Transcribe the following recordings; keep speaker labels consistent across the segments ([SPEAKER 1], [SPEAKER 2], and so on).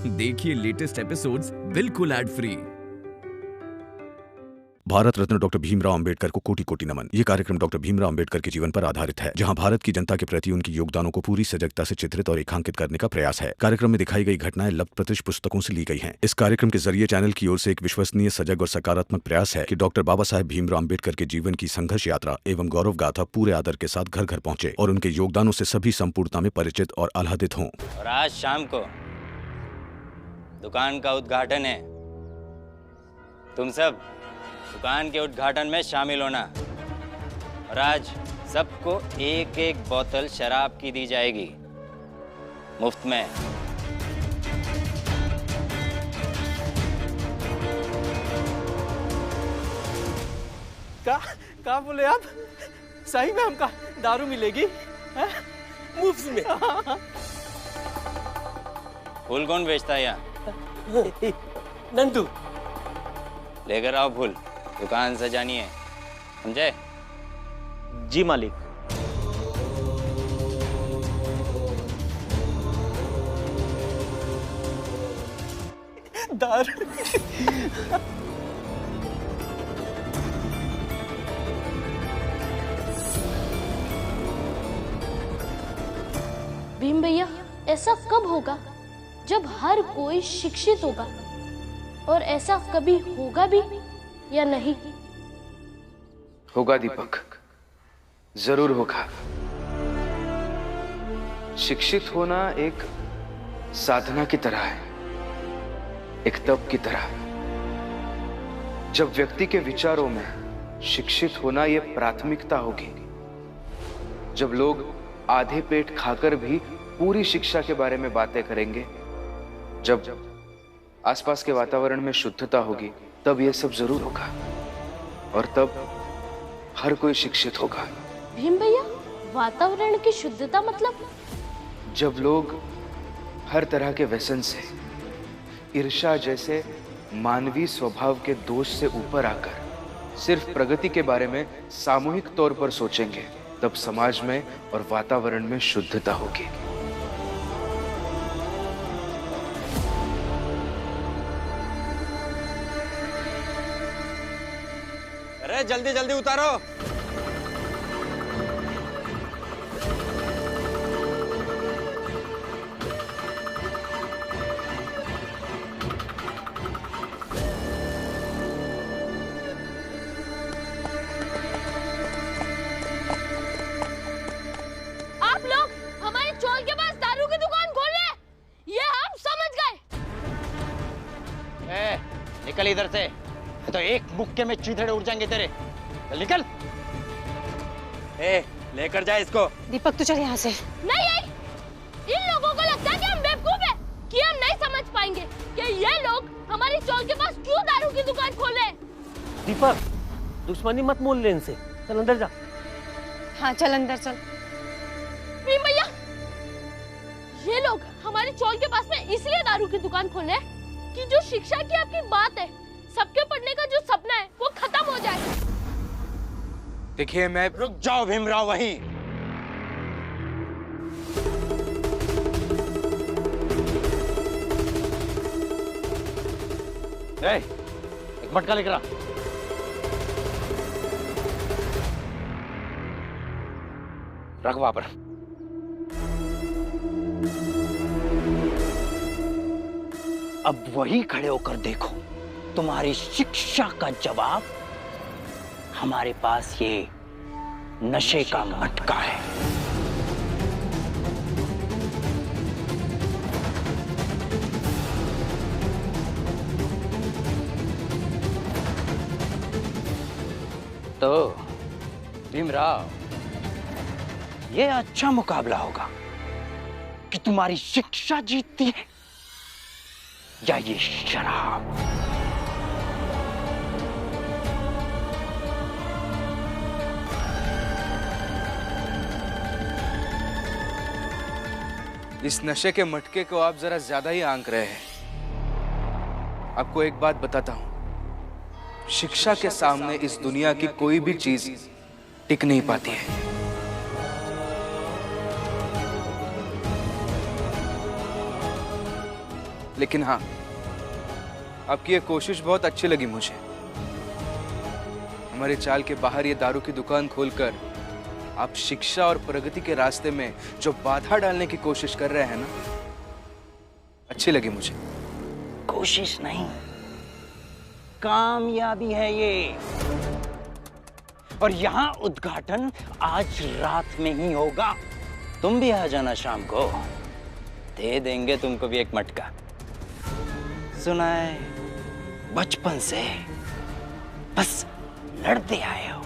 [SPEAKER 1] देखिए latest episodes बिल्कुल ad free.
[SPEAKER 2] Bharat Ratna doctor Bhimrao Ambedkar को कोटि कोटि नमन। ये कार्यक्रम डॉक्टर भीमराव अंबेडकर के जीवन पर आधारित है, जहां भारत की जनता के प्रति उनकी योगदानों को पूरी सजगता से चित्रित और रेखांकित करने का प्रयास है। कार्यक्रम में दिखाई गई घटनाएं लब्ध प्रतिष्ठ पुस्तकों से ली गई हैं। इस कार्यक्रम के जरिए चैनल की ओर से एक विश्वसनीय, सजग और सकारात्मक प्रयास है कि डॉक्टर बाबा साहेब भीमराव अंबेडकर के जीवन की संघर्ष यात्रा एवं गौरव गाथा पूरे आदर के साथ घर घर पहुंचे और उनके योगदानों से सभी संपूर्णता में परिचित और आह्लादित हों।
[SPEAKER 3] और आज शाम को दुकान का उद्घाटन है। तुम सब दुकान के उद्घाटन में शामिल होना और आज सबको एक एक बोतल शराब की दी जाएगी मुफ्त में।
[SPEAKER 4] क्या बोले आप? सही में हमका दारू मिलेगी मुफ्त में?
[SPEAKER 3] फूल कौन बेचता है यहाँ?
[SPEAKER 4] नंदू।
[SPEAKER 3] लेकर आओ फूल, दुकान सजानी है, समझे?
[SPEAKER 4] जी मालिक। दारू।
[SPEAKER 5] भीम भैया, ऐसा कब होगा जब हर कोई शिक्षित होगा? और ऐसा कभी होगा भी या नहीं?
[SPEAKER 6] होगा दीपक, जरूर होगा। शिक्षित होना एक साधना की तरह है, एक तप की तरह। जब व्यक्ति के विचारों में शिक्षित होना यह प्राथमिकता होगी, जब लोग आधे पेट खाकर भी पूरी शिक्षा के बारे में बातें करेंगे, जब आसपास के वातावरण में शुद्धता होगी, तब यह सब जरूर होगा और तब हर कोई शिक्षित होगा।
[SPEAKER 5] भीम भैया, वातावरण की शुद्धता मतलब?
[SPEAKER 6] जब लोग हर तरह के व्यसन से, ईर्ष्या जैसे मानवीय स्वभाव के दोष से ऊपर आकर सिर्फ प्रगति के बारे में सामूहिक तौर पर सोचेंगे, तब समाज में और वातावरण में शुद्धता होगी।
[SPEAKER 3] अरे जल्दी जल्दी उतारो।
[SPEAKER 5] आप लोग हमारे चौक के पास दारू की दुकान खोल ले, ये हम समझ गए।
[SPEAKER 3] निकल इधर से, तो एक मुक्के में चीथड़े उड़ जाएंगे तेरे। चल निकल। लेकर जा इसको।
[SPEAKER 7] दीपक तू चल यहाँ से।
[SPEAKER 5] नहीं, इन लोगों को लगता है कि हम बेवकूफ हैं, कि हम नहीं समझ पाएंगे कि ये लोग हमारी चौक के पास क्यों दारू की दुकान खोले।
[SPEAKER 4] दीपक, दुश्मनी मत मोल ले इनसे, चल अंदर जा।
[SPEAKER 7] हाँ चल अंदर चल।
[SPEAKER 5] भीम भैया, ये लोग हमारी चौक के पास में इसलिए दारू की दुकान खोले कि जो शिक्षा की आपकी बात है, सबके पढ़ने का जो सपना है वो खत्म हो जाए।
[SPEAKER 6] देखिए मैं।
[SPEAKER 3] रुक जाओ भीमराव वहीं। एक मटका लेकर आ। रख वहां पर। अब वही खड़े होकर देखो, तुम्हारी शिक्षा का जवाब हमारे पास ये नशे का मटका है। तो भीमराव, ये अच्छा मुकाबला होगा कि तुम्हारी शिक्षा जीतती है या ये शराब।
[SPEAKER 6] इस नशे के मटके को आप जरा ज्यादा ही आंक रहे हैं। आपको एक बात बताता हूं, शिक्षा के सामने इस दुनिया की कोई भी चीज टिक नहीं पाती है। लेकिन हाँ, आपकी ये कोशिश बहुत अच्छी लगी मुझे। हमारे चाल के बाहर ये दारू की दुकान खोलकर आप शिक्षा और प्रगति के रास्ते में जो बाधा डालने की कोशिश कर रहे हैं ना, अच्छी लगी मुझे।
[SPEAKER 3] कोशिश नहीं, कामयाबी है ये। और यहाँ उद्घाटन आज रात में ही होगा। तुम भी आ जाना शाम को, दे देंगे तुमको भी एक मटका। सुना है बचपन से बस लड़ते आए हो,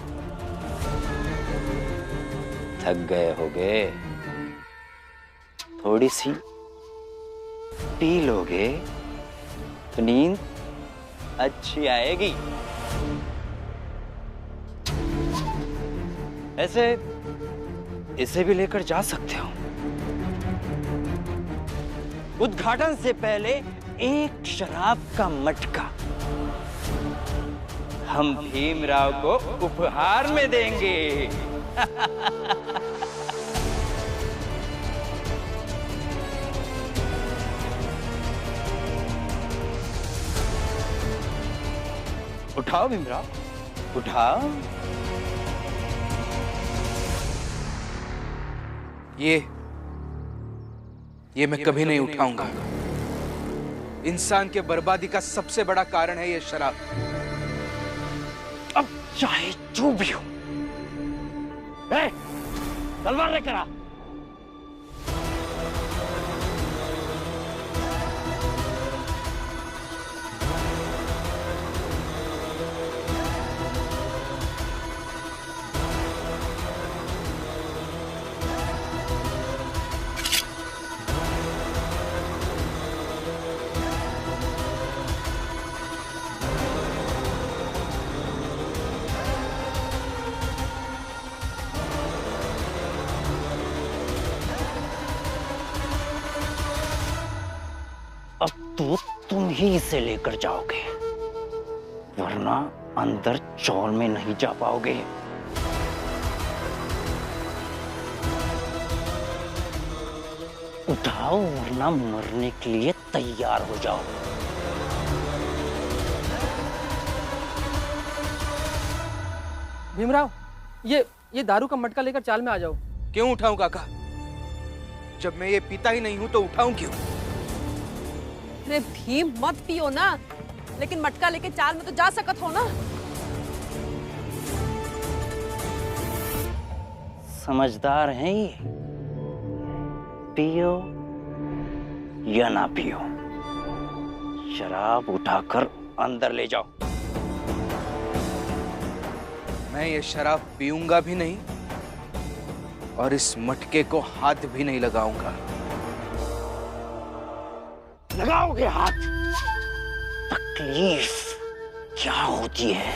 [SPEAKER 3] थक गए होगे, थोड़ी सी पी लोगे तो नींद अच्छी आएगी। ऐसे इसे भी लेकर जा सकते हो। उद्घाटन से पहले एक शराब का मटका हम भीमराव को उपहार में देंगे। उठाओ भीमराव, उठाओ।
[SPEAKER 6] ये मैं कभी नहीं उठाऊंगा। इंसान के बर्बादी का सबसे बड़ा कारण है ये शराब।
[SPEAKER 3] अब चाहे जो भी हो, तलवार लेकर आ। अब तो तुम ही इसे लेकर जाओगे, वरना अंदर चौल में नहीं जा पाओगे। उठाओ वरना मरने के लिए तैयार हो जाओ।
[SPEAKER 4] भीमराव, ये दारू का मटका लेकर चाल में आ जाओ।
[SPEAKER 6] क्यों उठाऊं काका? जब मैं ये पीता ही नहीं हूं तो उठाऊं क्यों?
[SPEAKER 8] अरे भीम, मत पियो ना, लेकिन मटका लेके चाल में तो जा सकत हो ना।
[SPEAKER 3] समझदार हैं ये, पियो या ना पियो, शराब उठाकर अंदर ले जाओ।
[SPEAKER 6] मैं ये शराब पीऊंगा भी नहीं और इस मटके को हाथ भी नहीं लगाऊंगा।
[SPEAKER 3] लगाओगे हाथ, तकलीफ क्या होती है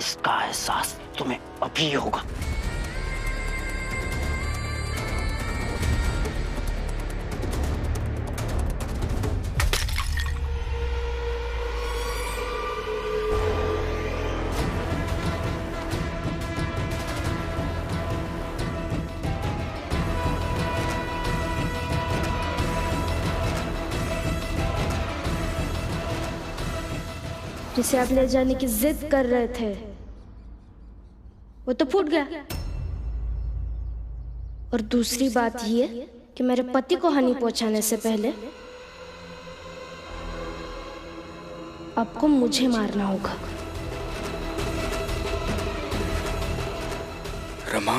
[SPEAKER 3] इसका एहसास तुम्हें अभी होगा।
[SPEAKER 5] जिसे आप ले जाने की जिद कर रहे थे वो तो फूट गया। और दूसरी बात ये कि मेरे पति को हानि पहुंचाने से पहले आपको मुझे मारना होगा।
[SPEAKER 6] रमा।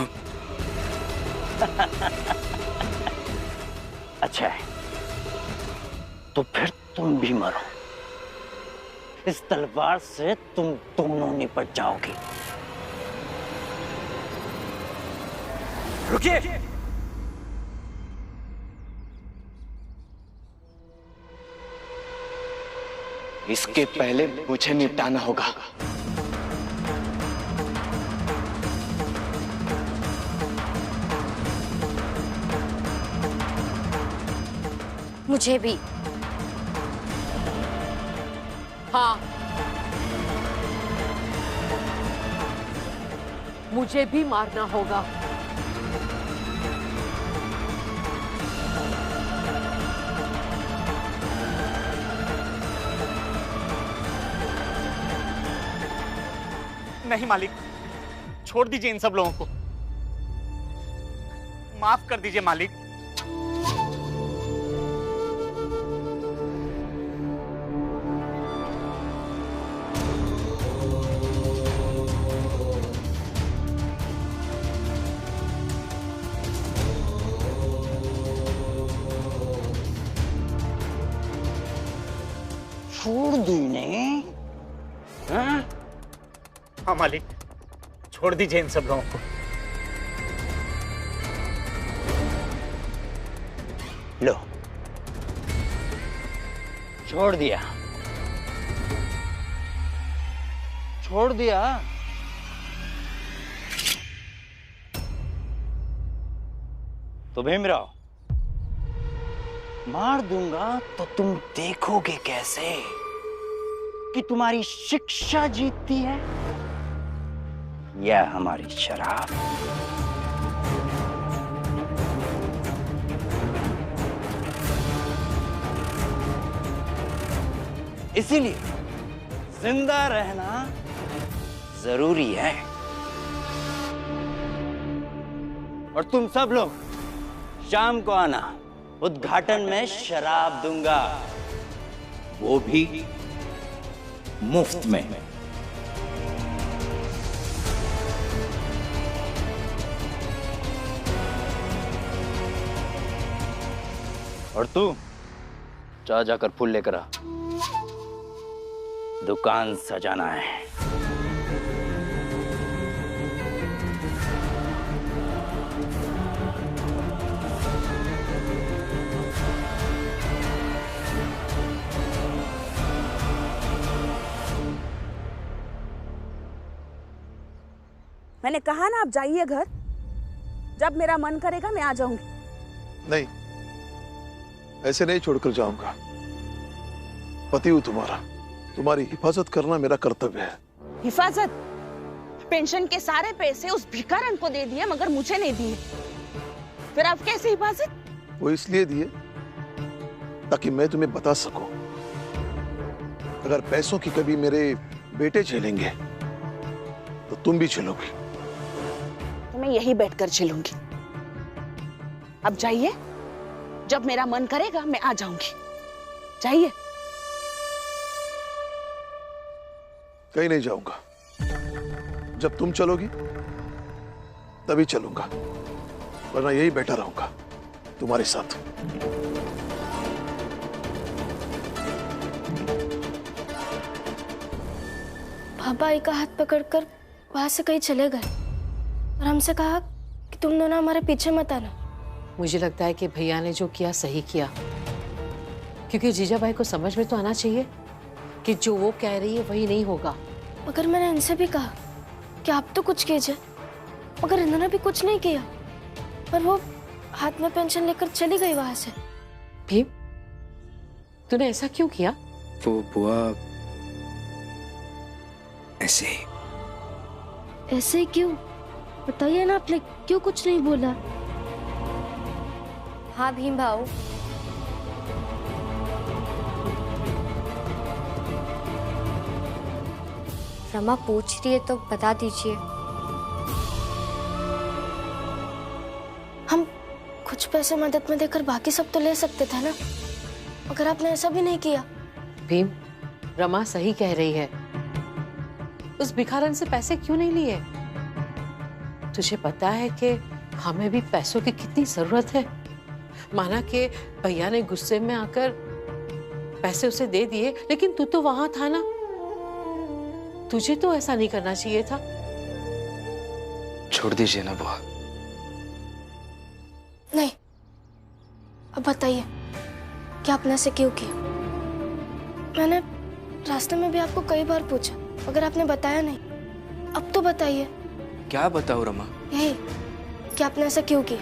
[SPEAKER 3] अच्छा है, तो फिर तुम भी मरो। इस तलवार से तुम दोनों निपट जाओगे। रुकिए।
[SPEAKER 9] इसके पहले मुझे निपटाना होगा।
[SPEAKER 7] मुझे भी।
[SPEAKER 8] हाँ, मुझे भी मारना होगा।
[SPEAKER 10] नहीं मालिक, छोड़ दीजिए इन सब लोगों को, माफ कर दीजिए मालिक।
[SPEAKER 3] छोड़ दी ने? हाँ?
[SPEAKER 10] हाँ मालिक, छोड़ दीजिए इन सब लोगों को।
[SPEAKER 3] लो, छोड़ दिया, छोड़ दिया। तो भीमराव, मार दूंगा तो तुम देखोगे कैसे कि तुम्हारी शिक्षा जीतती है या हमारी शराब। इसीलिए जिंदा रहना जरूरी है। और तुम सब लोग शाम को आना, उद्घाटन में शराब दूंगा, वो भी मुफ्त में। और तू जा जाकर फूल लेकर आ, दुकान सजाना है।
[SPEAKER 8] मैंने कहा ना, आप जाइए घर, जब मेरा मन करेगा मैं आ जाऊंगी।
[SPEAKER 11] नहीं, ऐसे नहीं छोड़कर जाऊंगा। पति हूं तुम्हारा, तुम्हारी हिफाजत करना मेरा कर्तव्य है।
[SPEAKER 8] हिफाजत? पेंशन के सारे पैसे उस भिखारन को दे दिए मगर मुझे नहीं दिए, फिर आप कैसे हिफाजत?
[SPEAKER 11] वो इसलिए दिए ताकि मैं तुम्हें बता सकूं, अगर पैसों की कभी मेरे बेटे झेलेंगे तो तुम भी झेलोगी।
[SPEAKER 8] तो मैं यही बैठकर झेलूंगी। अब जाइए, जब मेरा मन करेगा मैं आ जाऊंगी। जाइए।
[SPEAKER 11] कहीं नहीं जाऊंगा, जब तुम चलोगी तभी चलूंगा, वरना यही बैठा रहूंगा तुम्हारे साथ।
[SPEAKER 5] पापा एक हाथ पकड़कर वहां से कहीं चले गए और हमसे कहा कि तुम दोनों हमारे पीछे मत आना।
[SPEAKER 12] मुझे लगता है कि भैया ने जो किया सही किया, क्योंकि जीजाबाई को समझ में तो आना चाहिए कि जो वो कह रही है वही नहीं होगा।
[SPEAKER 5] मगर मैंने इनसे भी कहा कि आप तो कुछ कीजिए, मगर इन्होंने भी कुछ नहीं किया और वो हाथ में पेंशन लेकर चली गई वहां से।
[SPEAKER 12] भीम, तूने ऐसा क्यों किया?
[SPEAKER 6] वो बुआ ऐसे ही।
[SPEAKER 5] ऐसे ही क्यों? बताइए ना, आपने क्यों कुछ नहीं बोला?
[SPEAKER 7] हाँ भीम भाऊ, रमा पूछ रही है तो बता दीजिए।
[SPEAKER 5] हम कुछ पैसे मदद में देकर बाकी सब तो ले सकते थे ना, मगर आपने ऐसा भी नहीं किया।
[SPEAKER 12] भीम, रमा सही कह रही है, उस भिखारन से पैसे क्यों नहीं लिए? तुझे पता है कि हमें भी पैसों की कितनी जरूरत है। माना कि भैया ने गुस्से में आकर पैसे उसे दे दिए, लेकिन तू तो वहां था ना, तुझे तो ऐसा नहीं करना चाहिए था।
[SPEAKER 6] छोड़ दीजिए ना बुआ।
[SPEAKER 5] नहीं, अब बताइए कि आपने ऐसे क्यों किया? मैंने रास्ते में भी आपको कई बार पूछा, मगर आपने बताया नहीं। अब तो बताइए।
[SPEAKER 6] क्या बताऊं रमा?
[SPEAKER 5] यही कि आपने ऐसा क्यों किया?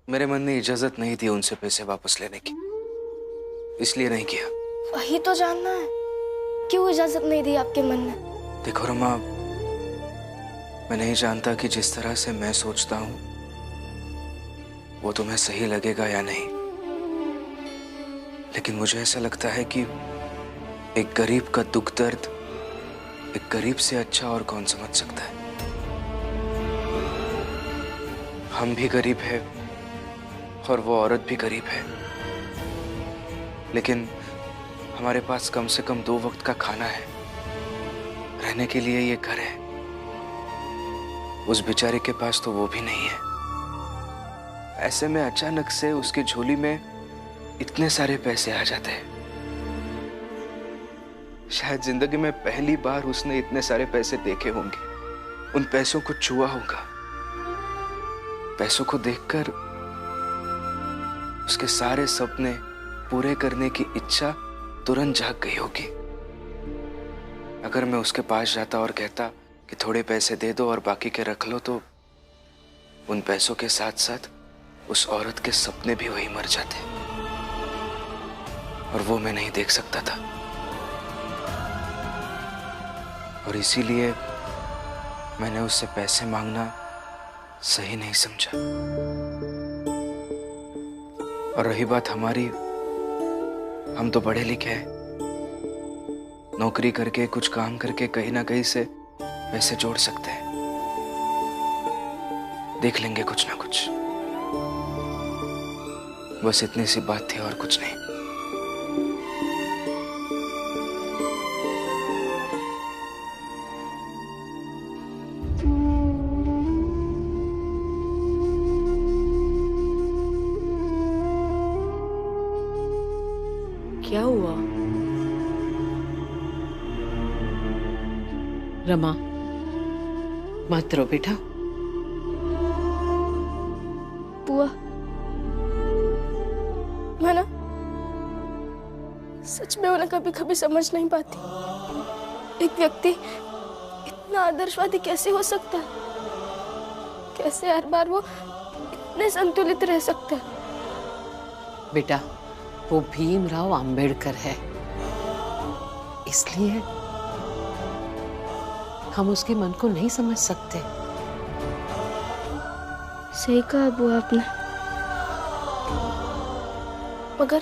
[SPEAKER 6] मेरे मन ने इजाजत नहीं दी उनसे पैसे वापस लेने की, इसलिए नहीं किया।
[SPEAKER 5] वही तो जानना है, क्यों इजाजत नहीं दी आपके मन ने?
[SPEAKER 6] देखो रमा, मैं नहीं जानता कि जिस तरह से मैं सोचता हूँ वो तुम्हें सही लगेगा या नहीं, लेकिन मुझे ऐसा लगता है कि एक गरीब का दुख दर्द एक गरीब से अच्छा और कौन समझ सकता है। हम भी गरीब है और वो औरत भी गरीब है, लेकिन हमारे पास कम से कम 2 वक्त का खाना है, रहने के लिए ये घर है। उस बेचारे के पास तो वो भी नहीं है। ऐसे में अचानक से उसकी झोली में इतने सारे पैसे आ जाते हैं। शायद जिंदगी में पहली बार उसने इतने सारे पैसे देखे होंगे, उन पैसों को छुआ होगा। पैसों को देखकर उसके सारे सपने पूरे करने की इच्छा तुरंत जाग गई होगी। अगर मैं उसके पास जाता और कहता कि थोड़े पैसे दे दो और बाकी के रख लो, तो उन पैसों के साथ साथ उस औरत के सपने भी वही मर जाते, और वो मैं नहीं देख सकता था। और इसीलिए मैंने उससे पैसे मांगना सही नहीं समझा। और रही बात हमारी, हम तो पढ़े लिखे हैं, नौकरी करके कुछ काम करके कहीं ना कहीं से पैसे जोड़ सकते हैं, देख लेंगे कुछ ना कुछ। बस इतनी सी बात थी और कुछ नहीं।
[SPEAKER 12] क्या हुआ? रमा, मत रो बेटा।
[SPEAKER 5] बुआ, मैं ना सच में उन्हें कभी कभी समझ नहीं पाती। एक व्यक्ति इतना आदर्शवादी कैसे हो सकता है? कैसे हर बार वो इतने संतुलित रह सकता है?
[SPEAKER 12] बेटा, वो भीमराव अंबेडकर है, इसलिए हम उसके मन को नहीं समझ सकते।
[SPEAKER 5] सही कहा बुआ आपने, मगर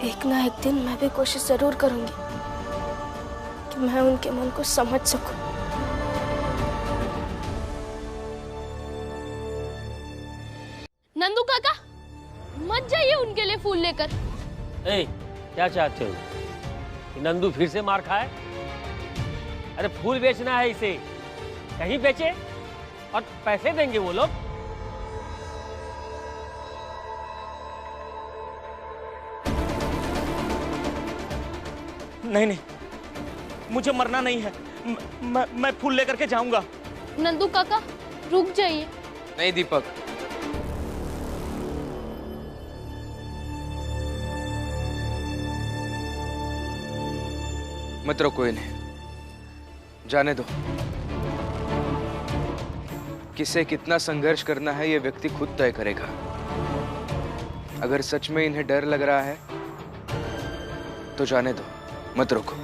[SPEAKER 5] एक ना एक दिन मैं भी कोशिश जरूर करूंगी कि मैं उनके मन को समझ सकूं। नंदू काका, मत जाइए उनके लिए फूल लेकर।
[SPEAKER 4] क्या चाहते हो कि नंदू फिर से मार खाए? अरे फूल बेचना है इसे, कहीं बेचे और पैसे देंगे वो लोग।
[SPEAKER 10] नहीं नहीं, मुझे मरना नहीं है। मैं फूल लेकर के जाऊंगा।
[SPEAKER 5] नंदू काका रुक जाइए।
[SPEAKER 6] नहीं दीपक, मत रोको इन्हें, जाने दो। किसे कितना संघर्ष करना है ये व्यक्ति खुद तय करेगा। अगर सच में इन्हें डर लग रहा है तो जाने दो, मत रोको।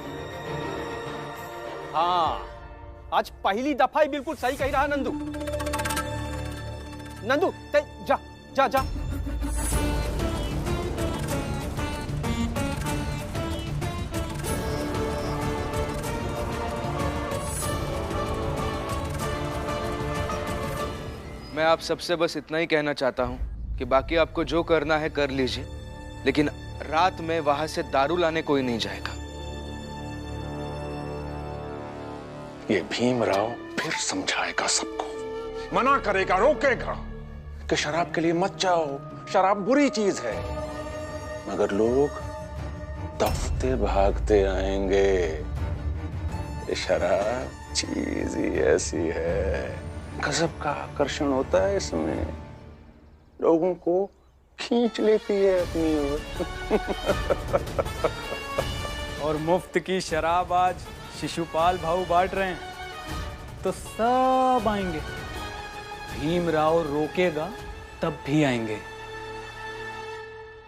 [SPEAKER 4] हाँ, आज पहली दफा ही बिल्कुल सही कही रहा नंदू। नंदू जा जा जा।
[SPEAKER 6] मैं आप सबसे बस इतना ही कहना चाहता हूं कि बाकी आपको जो करना है कर लीजिए, लेकिन रात में वहां से दारू लाने कोई नहीं जाएगा।
[SPEAKER 11] ये भीमराव फिर समझाएगा सबको, मना करेगा, रोकेगा कि शराब के लिए मत जाओ, शराब बुरी चीज है। मगर लोग दफते भागते आएंगे। ये शराब चीज ही ऐसी है, गजब का आकर्षण होता है इसमें, लोगों को खींच लेती है अपनी ओर।
[SPEAKER 13] और मुफ्त की शराब आज शिशुपाल भाऊ बांट रहे हैं तो सब आएंगे। भीमराव रोकेगा तब भी आएंगे।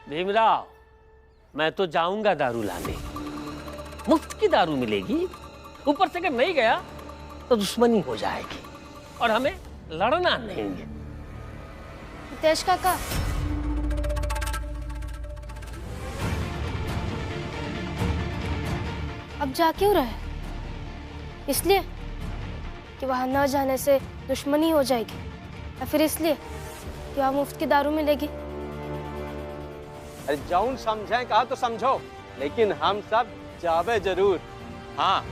[SPEAKER 4] भीमराव, मैं तो जाऊंगा दारू लाने, मुफ्त की दारू मिलेगी। ऊपर से अगर नहीं गया तो दुश्मनी हो जाएगी और हमें लड़ना नहीं है।
[SPEAKER 7] हितेश काका,
[SPEAKER 14] अब जा क्यों रहे? इसलिए कि वहां न जाने से दुश्मनी हो जाएगी, या फिर इसलिए कि वहां मुफ्त की दारू मिलेगी?
[SPEAKER 15] अरे जौन समझे कहा तो समझो, लेकिन हम सब जावे जरूर।
[SPEAKER 10] हाँ,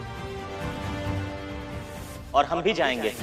[SPEAKER 10] और हम भी जाएंगे।